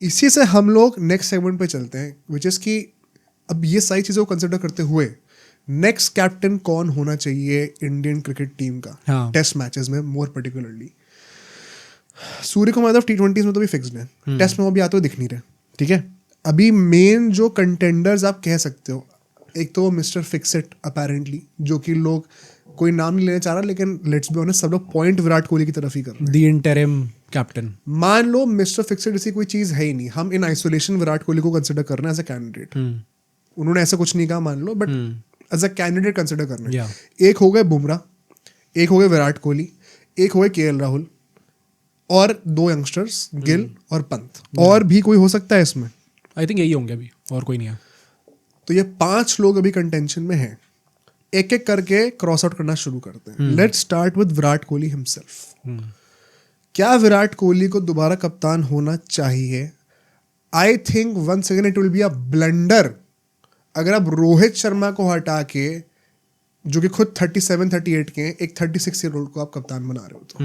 इसी से हम लोग नेक्स्ट सेगमेंट पे चलते हैं, विच इज कि अब ये सारी चीज़ों को कंसिडर करते हुए नेक्स्ट कैप्टन कौन होना चाहिए इंडियन क्रिकेट टीम का, हाँ। टेस्ट मैचेस में मोर पर्टिकुलरली। सूर्य कुमार यादव T20s में तो भी फिक्स्ड है, टेस्ट में वो भी आते हुए दिख नहीं रहे, ठीक है। अभी मेन जो कंटेंडर्स आप कह सकते हो, एक तो मिस्टर फिक्सेट अपेरेंटली, जो कि लोग कोई नाम नहीं लेना चाह रहा, लेकिन लेट्स बी ऑनेस्ट सब लोग पॉइंट विराट कोहली की तरफ ही कर रहे हैं। The interim captain. मान लो मिस्टर फिक्सेट ऐसी कोई चीज़ है ही नहीं, हम इन आइसोलेशन विराट कोहली को कंसिडर कर रहे हैं एज अ कैंडिडेट। उन्होंने ऐसा कुछ नहीं कहा मान लो, but as a candidate consider कर रहे हैं। एक हो गए बुमराह, एक हो गए विराट कोहली, एक हो गए KL राहुल, और 2 यंगस्टर्स गिल और पंत। और भी कोई हो सकता है इसमें? आई थिंक यही होंगे अभी, और कोई नहीं है। तो ये 5 लोग अभी कंटेंशन में हैं। एक एक करके क्रॉस आउट करना शुरू करते हैं। Let's start with Virat Kohli himself. क्या विराट कोहली को दोबारा कप्तान होना चाहिए? I think once again it will be a blunder अगर आप रोहित शर्मा को हटा के, जो कि खुद 37-38 के हैं, एक 36 ईयर ओल्ड को आप कप्तान बना रहे हो, तो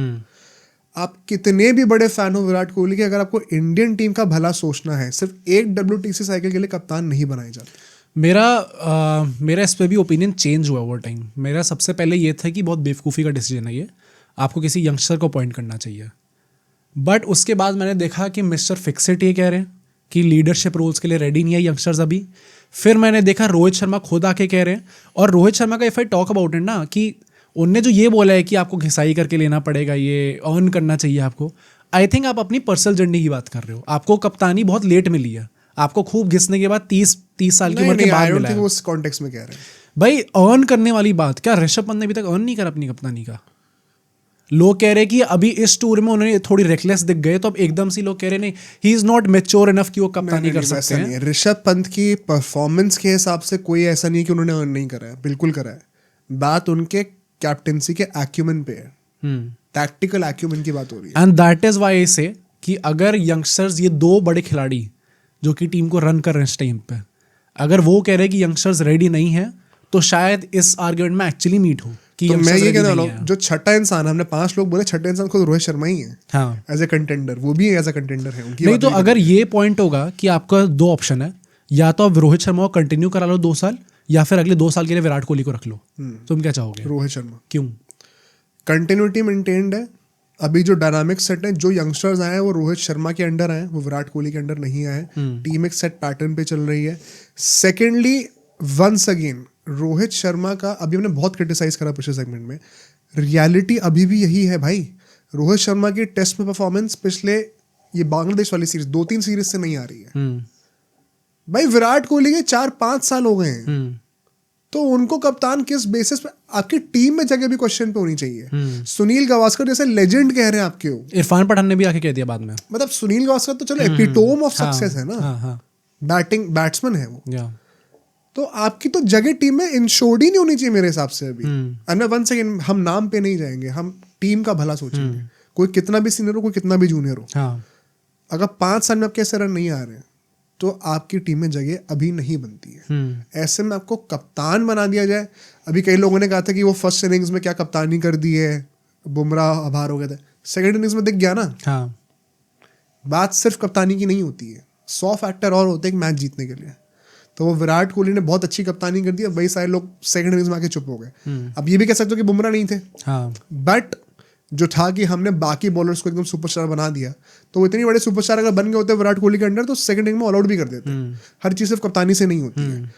आप कितने भी बड़े फैन हो विराट कोहली के, अगर आपको इंडियन टीम का भला सोचना है, सिर्फ एक WTC साइकिल के लिए कप्तान नहीं बनाए जाते। मेरा इस पर भी ओपिनियन चेंज हुआ ओवर टाइम। मेरा सबसे पहले ये था कि बहुत बेवकूफ़ी का डिसीजन है ये, आपको किसी यंगस्टर को अपॉइंट करना चाहिए। बट उसके बाद मैंने देखा कि मिस्टर फिक्सेट ये कह रहे हैं कि लीडरशिप रोल्स के लिए रेडी नहीं है यंगस्टर्स अभी। फिर मैंने देखा रोहित शर्मा खुद आके कह रहे हैं, और रोहित शर्मा का if I talk about it ना, कि उनने जो ये बोला है कि आपको घिसाई करके लेना पड़ेगा, ये अर्न करना चाहिए आपको। आई थिंक आप अपनी पर्सनल जर्नी की बात कर रहे हो। आपको कप्तानी बहुत लेट मिली है, आपको खूब घिसने के बाद 30 साल की उम्र के बाद मिला है। उस कॉन्टेक्स्ट में कह रहे हैं भाई अर्न करने वाली बात, क्या ऋषभ पंत ने अभी तक अर्न नहीं करा अपनी कप्तानी का? लोग कह रहे हैं कि अभी इस टूर में उन्होंने थोड़ी रेकलेस दिख गए, तो अब एकदम से लोग कह रहे नहीं, he is not mature enough कि वो कप्तानी कर सकते हैं। ऋषभ पंत की परफॉर्मेंस के हिसाब से कोई ऐसा नहीं कि उन्होंने अर्न नहीं करा है, बिल्कुल करा है। बात उनके कैप्टेंसी के एक्यूमेन पे है, टैक्टिकल एक्यूमेन की बात हो रही है। And that is why I से कि अगर यंगस्टर्स, ये 2 बड़े खिलाड़ी जो कि टीम को रन कर रहे हैं इस टाइम पे, अगर वो कह रहे हैं कि यंगस्टर्स रेडी नहीं है, तो शायद इस आर्गुमेंट में एक्चुअली मीट हो कि तो मैं ये कहने वाला हूँ, जो छठा इंसान, हमने 5 लोग बोले, छठा इंसान खुद रोहित शर्मा ही है। हाँ, एज ए कंटेंडर, वो भी एज ए कंटेंडर है उनकी नहीं तो अगर ये पॉइंट होगा कि आपका 2 ऑप्शन है, या तो आप रोहित शर्मा को कंटिन्यू करा लो 2 साल, या फिर अगले 2 साल के लिए विराट कोहली को रख लो, तुम क्या चाहोगे? रोहित शर्मा। क्यों? कंटिन्यूटी मेंटेन्ड है। अभी जो डायनामिक सेट है, जो यंगस्टर्स आए हैं वो रोहित शर्मा के अंडर आए, वो विराट कोहली के अंडर नहीं आए। टीम एक सेट पैटर्न पे चल रही है। Secondly, once again Rohit Sharma का अभी हमने बहुत क्रिटिसाइज करा पिछले सेगमेंट में, रियलिटी अभी भी यही है भाई। रोहित शर्मा की टेस्ट में परफॉर्मेंस पिछले ये बांग्लादेश वाली सीरीज 2-3 सीरीज से नहीं आ रही है भाई। विराट कोहली के 4-5 साल हो गए हैं, तो उनको कप्तान किस बेसिस पे? आपकी टीम में जगह भी क्वेश्चन पे होनी चाहिए। सुनील गावस्कर जैसे लेजेंड कह रहे हैं आपके हो, इरफान पठान ने भी आके कह दिया बाद में। मतलब सुनील गावस्कर तो चलो एपिटोम ऑफ सक्सेस है ना, बैट्समैन है वो। तो आपकी तो जगह टीम में इंश्योर्ड ही नहीं होनी चाहिए मेरे हिसाब से अभी। एंड वन सेकेंड, हम नाम पे नहीं जाएंगे, हम टीम का भला सोचेंगे। कोई कितना भी सीनियर हो, कोई कितना भी जूनियर हो, अगर 5 साल में आप कैसे रन नहीं आ रहे हैं, तो आपकी टीम में जगह अभी नहीं बनती है। ऐसे में आपको कप्तान बना दिया जाए। अभी कई लोगों ने कहा था कि वो फर्स्ट इनिंग्स में क्या कप्तानी कर दी है, बुमराह बाहर हो गया था, सेकंड इनिंग्स में दिख गया ना। बात सिर्फ कप्तानी की नहीं होती है, 100 फैक्टर और होते हैं मैच जीतने के लिए। तो वो विराट कोहली ने बहुत अच्छी कप्तानी कर दी, अब वही सारे लोग सेकंड इनिंग्स में आके चुप हो गए। अब ये भी कह सकते हो कि बुमराह नहीं थे, बट जो था कि हमने बाकी बॉलर्स को एकदम सुपरस्टार बना दिया, तो वो इतनी बड़े सुपरस्टार अगर बन गए होते विराट कोहली के अंडर, तो सेकंड इनिंग में ऑल आउट भी कर देते। हर चीज सिर्फ कप्तानी से नहीं होती है।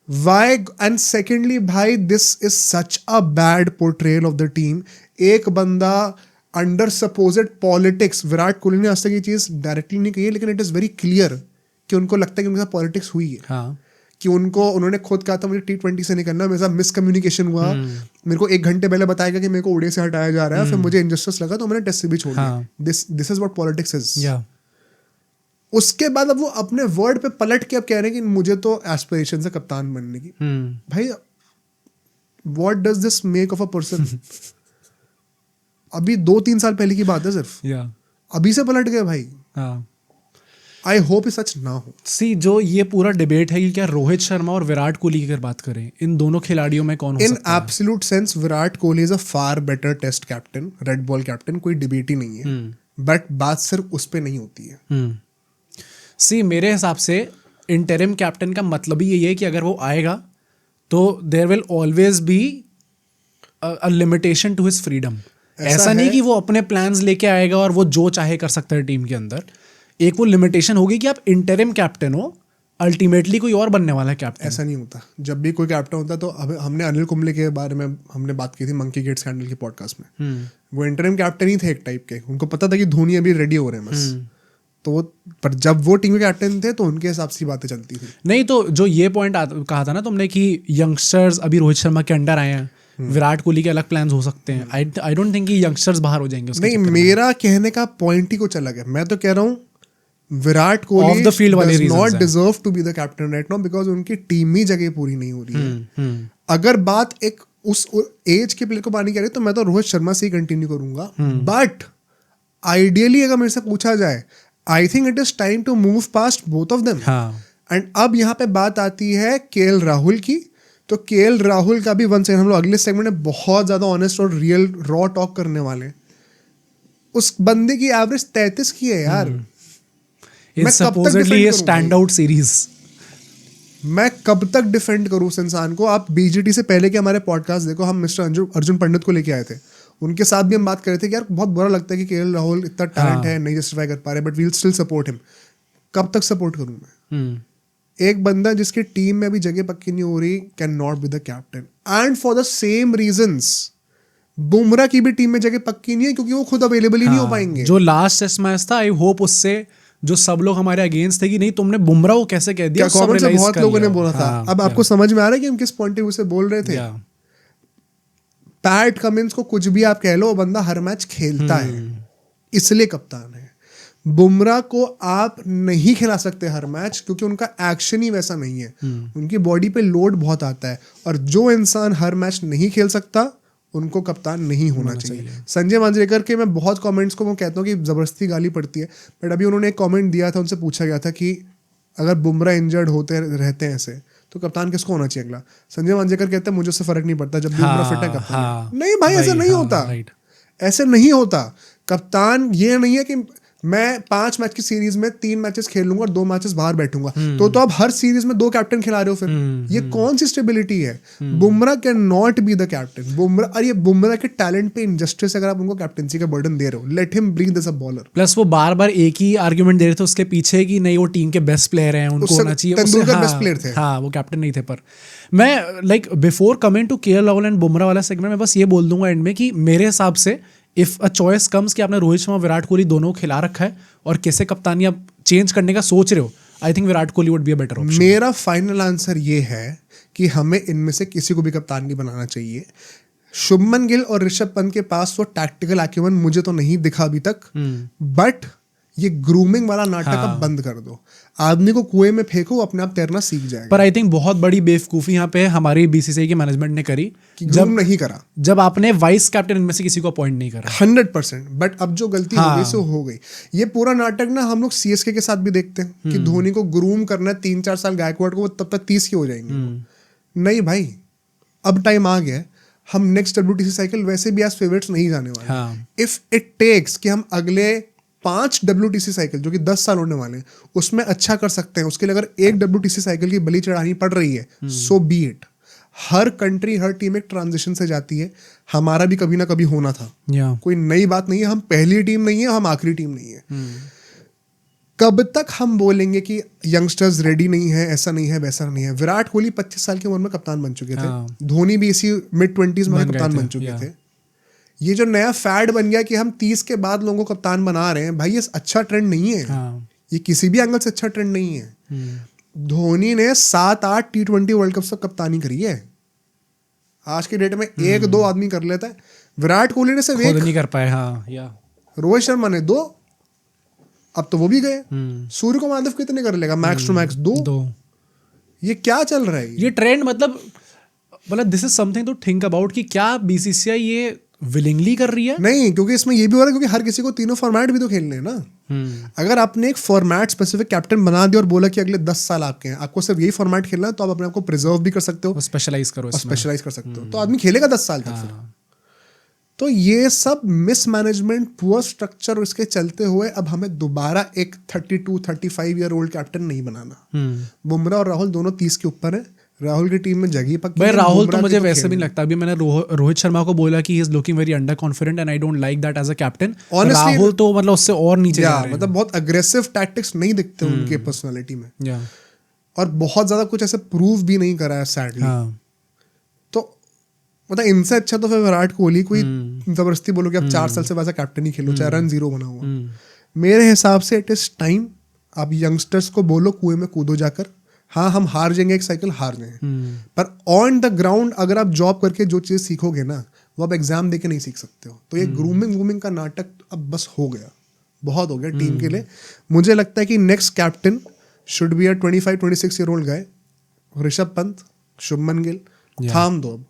वाई एंड सेकेंडली भाई, this is such a bad portrayal of the team. एक बंदा under supposed politics, Virat Kohli ने आज तक ये चीज डायरेक्टली नहीं कही है, लेकिन इट इज वेरी क्लियर कि उनको लगता है कि उनके साथ पॉलिटिक्स हुई है। कि उन्होंने खुद कहा था मुझे T20 से नहीं करना, मेरे साथ मिसकम्युनिकेशन हुआ, मेरे को 1 घंटे पहले बताया गया कि मेरे को ओडीआई से हटाया जा रहा है, फिर मुझे इनजस्टिस लगा तो मैंने टेस्ट से भी छोड़ दिया। This is what politics is. उसके बाद अब वो अपने वर्ड पे पलट के अब कह रहे हैं कि मुझे तो एस्पिरेशन है कप्तान बनने की। भाई what does this make of a person? अभी 2-3 साल पहले की बात है सिर्फ, अभी से पलट गए भाई। आई होप ये सच ना हो। सी, जो ये पूरा डिबेट है कि क्या रोहित शर्मा और विराट कोहली की अगर बात करें, इन दोनों खिलाड़ियों में कौन हो सकता है? In absolute sense Virat Kohli is a far better test captain, red ball captain, कोई डिबेट ही नहीं है। बट बात सिर्फ उस पे नहीं होती है। सी मेरे हिसाब से इंटरिम कैप्टन का मतलब ही यही है कि अगर वो आएगा तो there will always be a limitation to his freedom. ऐसा नहीं कि वो अपने प्लान्स लेके आएगा और वो जो चाहे कर सकता है टीम के अंदर। एक वो लिमिटेशन होगी कि आप इंटरिम कैप्टन हो, अल्टीमेटली कोई और बनने वाला है कैप्टन। ऐसा नहीं होता। जब भी कोई कैप्टन होता तो हमने अनिल कुंबले के बारे में हमने बात की थी मंकी गेट स्कैंडल के पॉडकास्ट में। वो इंटरिम कैप्टन ही थे एक टाइप के, उनको पता था कि धोनी अभी रेडी हो रहे हैं बस। तो वो पर जब वो टीम के कैप्टन थे तो उनके हिसाब से बातें चलती थी। नहीं तो जो ये पॉइंट कहा था ना तुमने कि यंगस्टर्स अभी रोहित शर्मा के अंडर आए हैं, विराट कोहली के अलग प्लान्स हो सकते हैं। आई डोंट थिंक कि यंगस्टर्स बाहर हो जाएंगे उसके नहीं, चक्कर में। मेरा कहने का पॉइंट ही कुछ अलग है। मैं तो कह रहा हूँ Virat Off Kohli the field वाले does reasons not हैं। deserve to be the captain right now because उनकी टीम ही जगह पूरी नहीं हो रही है। अगर बात एक उस एज के प्लेयर को पानी कह रहे तो मैं तो रोहित शर्मा से ही कंटिन्यू करूंगा। बट आइडियली अगर मेरे से पूछा जाए, I think it is time to move past both of them. And अब यहाँ पे बात आती है केएल राहुल की। तो केएल राहुल का भी वन सेकंड, हम लोग अगले सेगमेंट में बहुत ज्यादा ऑनेस्ट और रियल रॉ टॉक करने वाले हैं। उस बंदे की एवरेज 33 की है यार। It's supposedly a standout series. मैं कब तक डिफेंड करूं उस इंसान को? आप बीजीटी से पहले के हमारे पॉडकास्ट देखो, हम मिस्टर अर्जुन पंडित को लेके आए थे, उनके साथ भी हम बात कर रहे थे कि यार बहुत बुरा लगता है कि केएल राहुल इतना टैलेंट है, नहीं जस्टिफाई कर पा रहे, but we'll still support him. कब तक सपोर्ट करूं मैं? एक बंदा जिसकी टीम में अभी जगह पक्की नहीं हो रही can not be the captain. And for the same reasons Bumrah की भी टीम में जगह पक्की नहीं है क्योंकि वो खुद अवेलेबल ही नहीं हो पाएंगे। जो लास्ट टेस्ट मैच था, आई होप उससे जो सब लोग हमारे अगेंस्ट थे कि नहीं तुमने बुमराह को कैसे कह दिया, कमेंट से बहुत लोगों ने बोला था। अब आपको समझ में आ रहा है कि हम किस पॉइंट ऑफ व्यू से बोल रहे थे। पैट कमिंस को कुछ भी आप कह लो, वो बंदा हर मैच खेलता है, इसलिए कप्तान है। बुमराह को आप नहीं खिला सकते हर मैच क्योंकि उनका एक्शन ही वैसा नहीं है। उनकी बॉडी पे लोड बहुत आता है, और जो इंसान हर मैच नहीं खेल सकता उनको कप्तान नहीं होना चाहिए। संजय मांजरेकर के मैं बहुत कमेंट्स को मैं कहता हूँ कि जबरदस्ती गाली पड़ती है, बट अभी उन्होंने एक कमेंट दिया था, उनसे पूछा गया था कि अगर बुमराह इंजर्ड होते रहते हैं ऐसे तो कप्तान किसको होना चाहिए अगला? संजय मांजरेकर कहते हैं मुझे उससे फर्क नहीं पड़ता, जब भी बुमराह फिट है कप्तान। नहीं भाई, ऐसा नहीं होता, ऐसे नहीं होता। कप्तान ये नहीं है कि मैं 5 मैच की सीरीज में 3 मैचेस खेल लूंगा और 2 मैचेस बाहर बैठूंगा, तो आप हर सीरीज में 2 कैप्टन खिला रहे हो फिर। ये कौन सी स्टेबिलिटी है? Bumrah can not be the captain. Bumrah, और ये बुमराह के टैलेंट पे इंजस्टिस अगर आप उनको कैप्टनसी का बर्डन दे रहे हो, let him breathe as a bowler. Plus वो बार बार एक ही आर्ग्यूमेंट दे रहे थे उसके पीछे कि नहीं वो टीम के बेस्ट प्लेयर हैं, उनको होना चाहिए। तेंदुलकर बेस्ट प्लेयर थे। हाँ, वो कैप्टन नहीं थे। पर मैं like before coming to KL Rahul and Bumrah वाला सेगमेंट में बस ये बोल दूंगा एंड में कि मेरे हिसाब से इफ अ चॉइस कम्स कि आपने रोहित शर्मा विराट कोहली दोनों को खिला रखा है और कैसे कप्तानी आप चेंज करने का सोच रहे हो, I think Virat Kohli would be a better option. मेरा फाइनल आंसर ये है कि हमें इनमें से किसी को भी कप्तान नहीं बनाना चाहिए। शुभमन गिल और ऋषभ पंत के पास वो टैक्टिकल एक्यूमेंट मुझे तो नहीं दिखा अभी तक, बट ये ग्रूमिंग वाला नाटक अब बंद कर दो। आदमी को कुएं में फेंको, अपने आप तैरना सीख जाएगा। पर आई थिंक बहुत बड़ी बेवकूफी यहाँ पे हमारी बीसीसीआई के मैनेजमेंट ने करी कि जब नहीं करा, जब आपने वाइस कैप्टन इनमें से किसी को अपॉइंट नहीं करा। 100%। बट अब जो गलती हो गई सो हो गई। ये पूरा नाटक ना हम लोग सीएसके के साथ भी देखते हैं कि धोनी को ग्रूम करना है 3-4 साल गायकवाड़ को, तब तक 30 के हो जाएंगे। नहीं भाई, अब टाइम आ गया। हम नेक्स्ट WTC साइकिल वैसे भी एज फेवरेट्स नहीं जाने वाले। इफ इट टेक्स कि हम अगले 5 WTC साइकिल जो कि 10 साल होने वाले हैं उसमें अच्छा कर सकते हैं, उसके लिए अगर एक WTC साइकिल की बलि चढ़ानी पड़ रही है, सो बी इट। हर कंट्री, हर टीम एक ट्रांजिशन से जाती है। हमारा भी कभी ना कभी होना था। कोई नई बात नहीं है। हम पहली टीम नहीं है, हम आखिरी टीम नहीं है। कब तक हम बोलेंगे कि यंगस्टर्स रेडी नहीं है, ऐसा नहीं है, वैसा नहीं है? विराट कोहली 25 साल की उम्र में कप्तान बन चुके थे। धोनी भी इसी मिड-20s में कप्तान बन चुके थे। ये जो नया फैड बन गया कि हम 30 के बाद लोगों को कप्तान बना रहे हैं, भाई ये अच्छा ट्रेंड नहीं है। ये किसी भी एंगल से अच्छा ट्रेंड नहीं है। धोनी ने 7-8 T20 वर्ल्ड कप तक कप्तानी करी है। आज के डेट में 1-2 आदमी कर लेता है। विराट कोहली ने सिर्फ 1 नहीं कर पाए। रोहित शर्मा ने 2, अब तो वो भी गए। सूर्य कुमार यादव कितने कर लेगा? Max to max 2। ये क्या चल रहा है? ये ट्रेंड मतलब this is something to think about कि क्या बीसीसीआई ये विलिंगली कर रही है? नहीं, क्योंकि इसमें ये भी हो रहा है क्योंकि हर किसी को तीनों फॉर्मेट भी तो खेलने हैं ना। अगर आपने एक फॉर्मेट स्पेसिफिक कैप्टन बना दिया और बोला कि अगले 10 साल आपके हैं, आपको सिर्फ यही फॉर्मेट खेलना है, तो आप अपने आप को प्रिजर्व भी कर सकते हो, स्पेशलाइज कर सकते हो, तो आदमी खेलेगा 10 साल तक। तो ये सब मिसमैनेजमेंट, पुअर स्ट्रक्चर, इसके चलते हुए अब हमें दोबारा एक 32-35 ईयर ओल्ड कैप्टन नहीं बनाना। बुमराह और राहुल दोनों 30 के ऊपर है। राहुल की टीम में जगह पक्की भाई है। राहुल तो बुमराह मुझे की वैसे भी नहीं लगता। अभी मैंने रोहित शर्मा को बोला कि he is looking very under confident and I don't like that as a captain. Rahul तो मतलब उससे और नीचे जा रहे हैं। मतलब बहुत अग्रेसिव टैक्टिक्स नहीं दिखते उनके पर्सनालिटी में, और बहुत ज्यादा कुछ ऐसे प्रूव भी नहीं करा है सैडली। तो मतलब इनसे अच्छा तो फिर विराट कोहली कोई जबरदस्ती बोलो कि अब 4 साल से वैसा कैप्टन ही खेलो, चाहे रन 0 बना हुआ। मेरे हिसाब से इट इज टाइम, आप यंगस्टर्स को बोलो कुएं में कूदो जाकर। हाँ, हम हार जाएंगे, एक साइकिल हार जाएंगे, पर ऑन द ग्राउंड अगर आप जॉब करके जो चीज़ सीखोगे ना, वो आप एग्जाम देके नहीं सीख सकते हो। तो ये ग्रूमिंग का नाटक अब बस हो गया, बहुत हो गया टीम के लिए। मुझे लगता है कि next captain should be a 25-26 year old guy. Rishabh Pant, Shubman Gill, थाम दो अब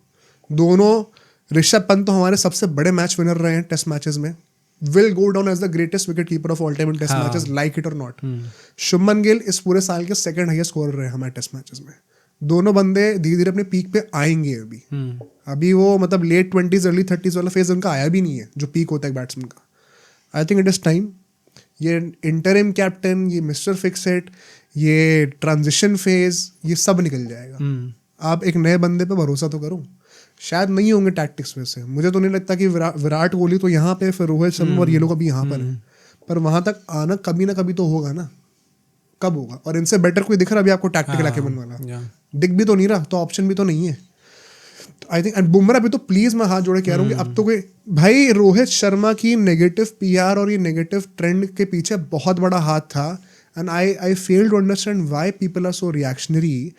दोनों। ऋषभ पंत तो हमारे सबसे बड़े मैच विनर रहे हैं टेस्ट मैचेस में, will go down as the greatest wicket keeper of all time in test matches, like it or not. Shubman Gill इस पूरे साल के सेकंड हाईएस्ट स्कोरर रहे हमारे टेस्ट मैचेस में। दोनों बंदे धीरे धीरे अपने पीक पे आएंगे। अभी वो मतलब लेट 20s अर्ली 30s वाला फेज उनका आया भी नहीं है जो पीक होता है बैट्समैन का। आई थिंक इट इज टाइम। ये इंटरिम कैप्टन, ये मिस्टर फिक्सेट, ये ट्रांजिशन फेज, ये सब निकल जाएगा। आप एक नए बंदे पे भरोसा तो करो। शायद नहीं होंगे टैक्टिक्स में से, मुझे तो नहीं लगता कि विराट कोहली तो यहाँ पे, फिर रोहित शर्मा और ये लोग अभी यहाँ पर है, पर वहां तक आना कभी ना कभी तो होगा ना। कब होगा? और इनसे बेटर कोई दिख रहा अभी आपको टैक्टिकल अकीमत वाला? दिख भी तो नहीं रहा, तो ऑप्शन भी तो नहीं है। आई थिंक एंड बुमराह भी तो प्लीज मैं हाथ जोड़े कह रहा हूँ कि अब तो कोई भाई, रोहित शर्मा की नेगेटिव PR और ये नेगेटिव ट्रेंड के पीछे बहुत बड़ा हाथ था। And I fail to understand why people are so reactionary.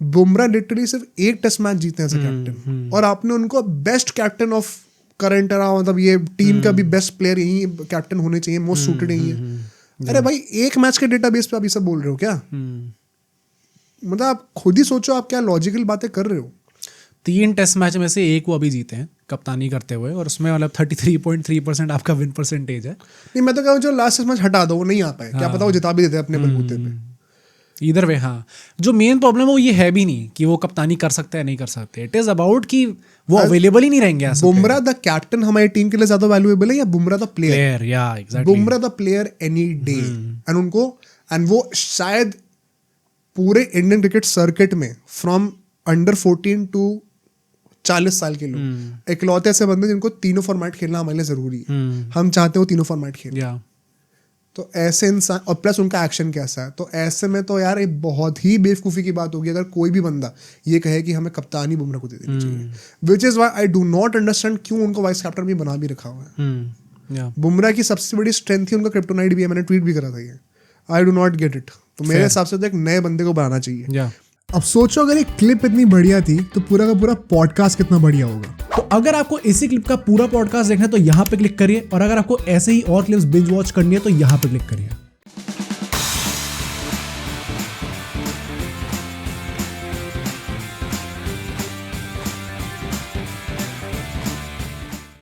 Bumrah literally सिर्फ एक टेस्ट मैच जीते हैं एज अ कैप्टन, और आपने उनको best captain of current era, मतलब ये टीम का भी बेस्ट प्लेयर यही कैप्टन होने चाहिए, मोस्ट सूटेड यही है। अरे भाई, एक मैच के डेटाबेस पे आप ये सब बोल रहे हो क्या? मतलब आप खुद ही सोचो, आप क्या लॉजिकल बातें कर रहे हो। 3 टेस्ट मैच में से एक वो अभी जीते हैं कप्तानी करते हुए, और उसमें मतलब 33.3% आपका विन परसेंटेज है। नहीं, मैं तो कहूँ जो लास्ट टेस्ट मैच हटा दो, वो नहीं आ पाए, क्या पता वो जिता भी देते अपने बलबूते पे। इधर वे, हाँ, जो मेन प्रॉब्लम है वो ये है भी नहीं कि वो कप्तानी कर सकते हैं नहीं कर सकते। इट इज अबाउट कि वो अवेलेबल ही नहीं रहेंगे। बुमराह द कैप्टन हमारी टीम के लिए ज्यादा वैल्यूएबल है या बुमराह द प्लेयर? या exactly, Bumrah the player any day. And उनको, एंड वो शायद पूरे इंडियन क्रिकेट सर्किट में फ्रॉम अंडर 14 टू 40 साल के लोग इकलौते ऐसे बंदे जिनको तीनों फॉर्मेट खेलना हमारे लिए जरूरी है। हम चाहते हो तीनों फॉर्मेट खेलें। तो ऐसे इंसान, और प्लस उनका एक्शन कैसा है, तो ऐसे में तो यार एक बहुत ही बेवकूफ़ी की बात होगी अगर कोई भी बंदा ये कहे कि हमें कप्तानी बुमराह को दे देनी चाहिए। Which is why I do not understand क्यों उनको वाइस कैप्टन भी बना भी रखा हुआ है। बुमराह की सबसे बड़ी स्ट्रेंथ ही उनका क्रिप्टोनाइट भी है, मैंने ट्वीट भी करा था ये। I do not get it. तो मेरे हिसाब से तो एक नए बंदे को बनाना चाहिए। अब सोचो अगर ये क्लिप इतनी बढ़िया थी तो पूरा का पूरा पॉडकास्ट कितना बढ़िया होगा। तो अगर आपको इसी क्लिप का पूरा पॉडकास्ट देखना है तो यहाँ पे क्लिक करिए, और अगर आपको ऐसे ही और क्लिप्स बिंज वॉच करनी है तो यहाँ पे क्लिक करिए।